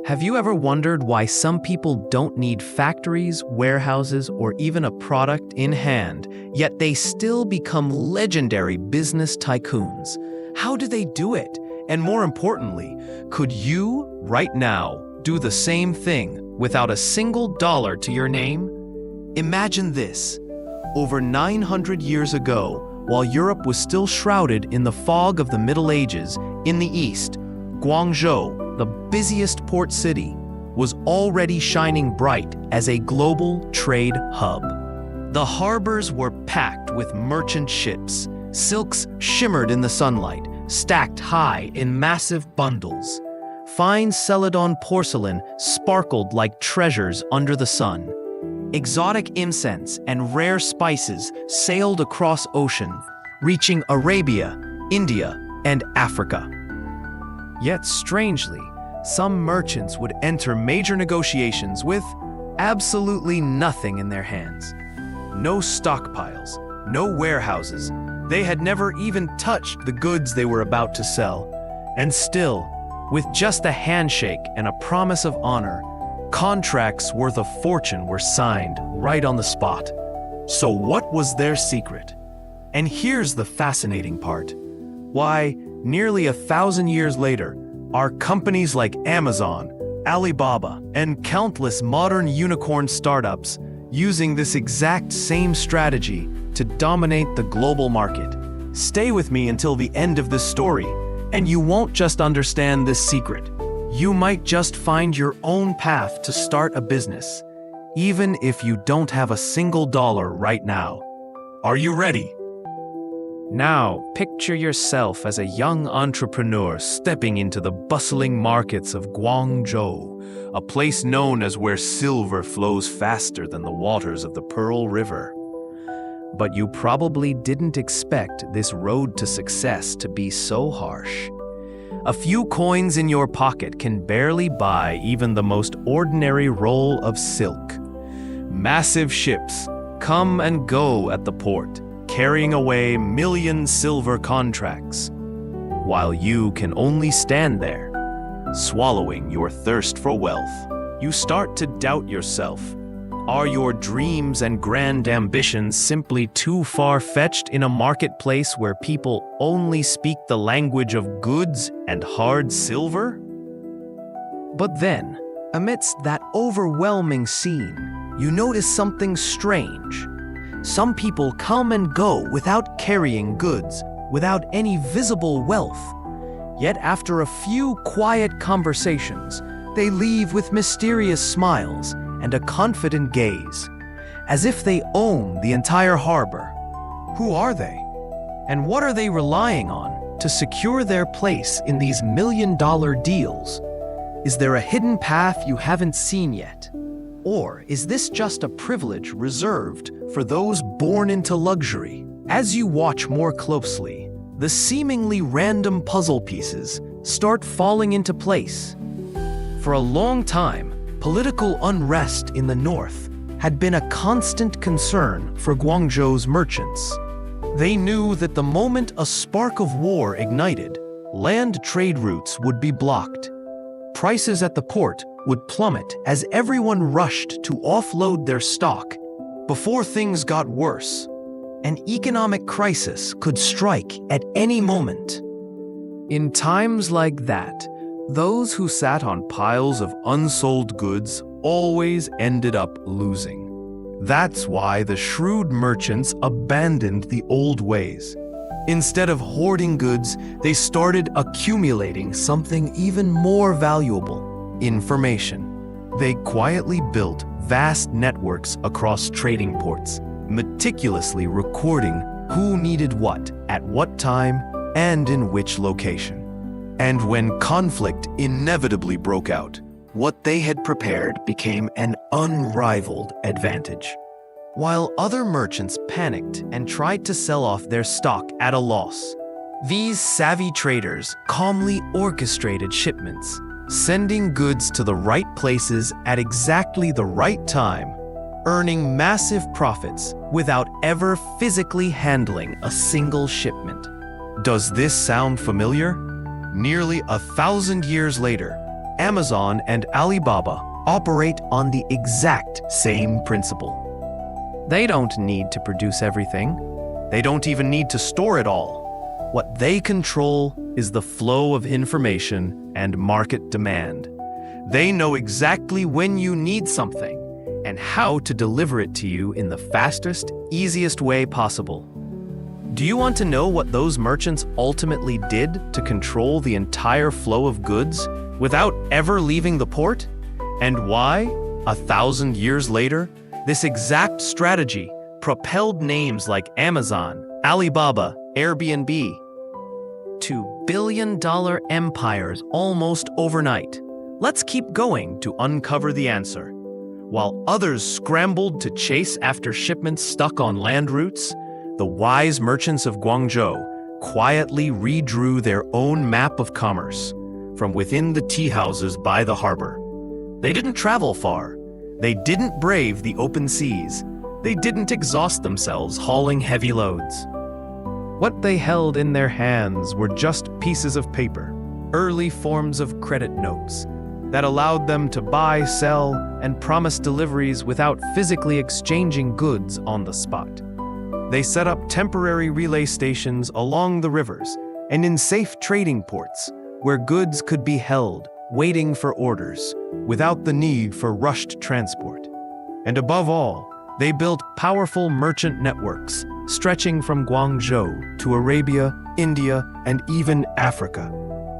Have you ever wondered why some people don't need factories, warehouses, or even a product in hand, yet they still become legendary business tycoons? How do they do it? And more importantly, could you, right now, do the same thing without a single dollar to your name? Imagine this. Over 900 years ago, while Europe was still shrouded in the fog of the Middle Ages, in the east, Guangzhou, the busiest port city, was already shining bright as a global trade hub. The harbors were packed with merchant ships. Silks shimmered in the sunlight, stacked high in massive bundles. Fine Celadon porcelain sparkled like treasures under the sun. Exotic incense and rare spices sailed across ocean, reaching Arabia, India, and Africa. Yet strangely, some merchants would enter major negotiations with absolutely nothing in their hands. No stockpiles, no warehouses. They had never even touched the goods they were about to sell. And still, with just a handshake and a promise of honor, contracts worth a fortune were signed right on the spot. So what was their secret? And here's the fascinating part. Why, nearly 1,000 years later, are companies like Amazon, Alibaba, and countless modern unicorn startups using this exact same strategy to dominate the global market. Stay with me until the end of this story, and you won't just understand this secret. You might just find your own path to start a business, even if you don't have a single dollar right now. Are you ready? Now, picture yourself as a young entrepreneur stepping into the bustling markets of Guangzhou, a place known as where silver flows faster than the waters of the Pearl River. But you probably didn't expect this road to success to be so harsh. A few coins in your pocket can barely buy even the most ordinary roll of silk. Massive ships come and go at the port, carrying away million silver contracts, while you can only stand there, swallowing your thirst for wealth. You start to doubt yourself. Are your dreams and grand ambitions simply too far-fetched in a marketplace where people only speak the language of goods and hard silver? But then, amidst that overwhelming scene, you notice something strange. Some people come and go without carrying goods, without any visible wealth. Yet after a few quiet conversations, they leave with mysterious smiles and a confident gaze, as if they own the entire harbor. Who are they? And what are they relying on to secure their place in these million-dollar deals? Is there a hidden path you haven't seen yet? Or is this just a privilege reserved for those born into luxury? As you watch more closely, the seemingly random puzzle pieces start falling into place. For a long time, political unrest in the north had been a constant concern for Guangzhou's merchants. They knew that the moment a spark of war ignited, land trade routes would be blocked. Prices at the port would plummet as everyone rushed to offload their stock. Before things got worse, an economic crisis could strike at any moment. In times like that, those who sat on piles of unsold goods always ended up losing. That's why the shrewd merchants abandoned the old ways. Instead of hoarding goods, they started accumulating something even more valuable: information. They quietly built vast networks across trading ports, meticulously recording who needed what, at what time, and in which location. And when conflict inevitably broke out, what they had prepared became an unrivaled advantage. While other merchants panicked and tried to sell off their stock at a loss, these savvy traders calmly orchestrated shipments, sending goods to the right places at exactly the right time, earning massive profits without ever physically handling a single shipment. Does this sound familiar? Nearly 1,000 years later, Amazon and Alibaba operate on the exact same principle. They don't need to produce everything. They don't even need to store it all. What they control is the flow of information and market demand. They know exactly when you need something and how to deliver it to you in the fastest, easiest way possible. Do you want to know what those merchants ultimately did to control the entire flow of goods without ever leaving the port? And why, 1,000 years later, this exact strategy propelled names like Amazon, Alibaba, Airbnb to billion-dollar empires almost overnight? Let's keep going to uncover the answer. While others scrambled to chase after shipments stuck on land routes, the wise merchants of Guangzhou quietly redrew their own map of commerce from within the tea houses by the harbor. They didn't travel far. They didn't brave the open seas. They didn't exhaust themselves hauling heavy loads. What they held in their hands were just pieces of paper, early forms of credit notes that allowed them to buy, sell, and promise deliveries without physically exchanging goods on the spot. They set up temporary relay stations along the rivers and in safe trading ports where goods could be held, waiting for orders, without the need for rushed transport. And above all, they built powerful merchant networks stretching from Guangzhou to Arabia, India, and even Africa.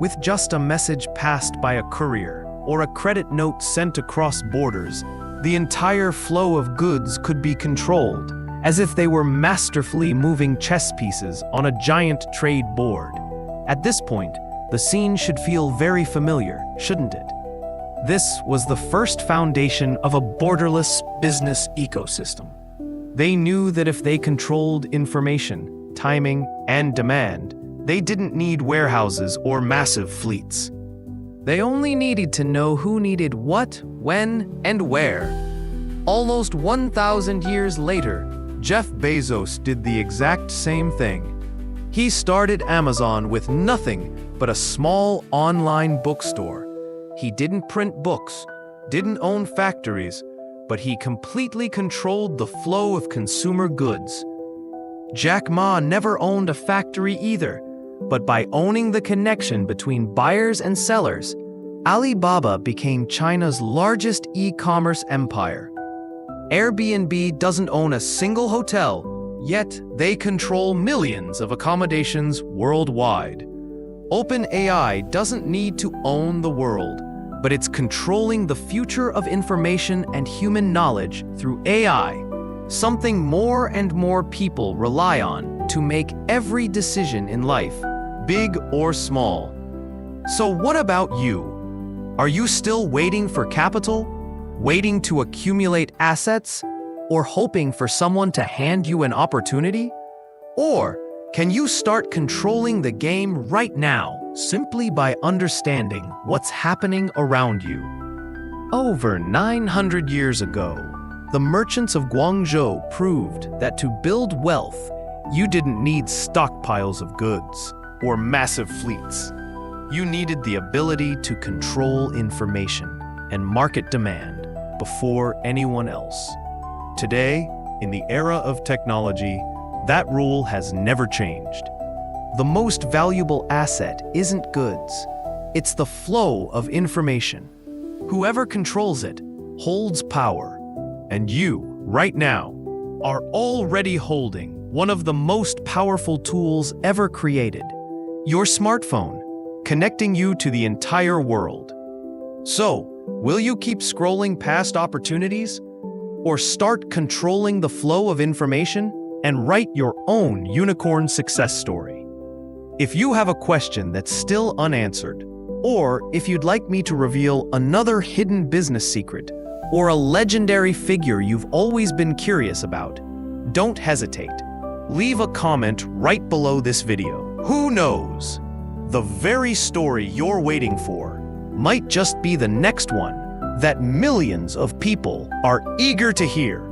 With just a message passed by a courier or a credit note sent across borders, the entire flow of goods could be controlled, as if they were masterfully moving chess pieces on a giant trade board. At this point, the scene should feel very familiar, shouldn't it? This was the first foundation of a borderless business ecosystem. They knew that if they controlled information, timing, and demand, they didn't need warehouses or massive fleets. They only needed to know who needed what, when, and where. Almost 1,000 years later, Jeff Bezos did the exact same thing. He started Amazon with nothing but a small online bookstore. He didn't print books, didn't own factories, but he completely controlled the flow of consumer goods. Jack Ma never owned a factory either, but by owning the connection between buyers and sellers, Alibaba became China's largest e-commerce empire. Airbnb doesn't own a single hotel, yet they control millions of accommodations worldwide. OpenAI doesn't need to own the world, but it's controlling the future of information and human knowledge through AI, something more and more people rely on to make every decision in life, big or small. So what about you? Are you still waiting for capital? Waiting to accumulate assets? Or hoping for someone to hand you an opportunity? Or can you start controlling the game right now, simply by understanding what's happening around you? Over 900 years ago, the merchants of Guangzhou proved that to build wealth, you didn't need stockpiles of goods or massive fleets. You needed the ability to control information and market demand before anyone else. Today, in the era of technology, that rule has never changed. The most valuable asset isn't goods, it's the flow of information. Whoever controls it holds power, and you, right now, are already holding one of the most powerful tools ever created, your smartphone, connecting you to the entire world. So, will you keep scrolling past opportunities? Or start controlling the flow of information and write your own unicorn success story? If you have a question that's still unanswered, or if you'd like me to reveal another hidden business secret, or a legendary figure you've always been curious about, don't hesitate. Leave a comment right below this video. Who knows? The very story you're waiting for might just be the next one that millions of people are eager to hear.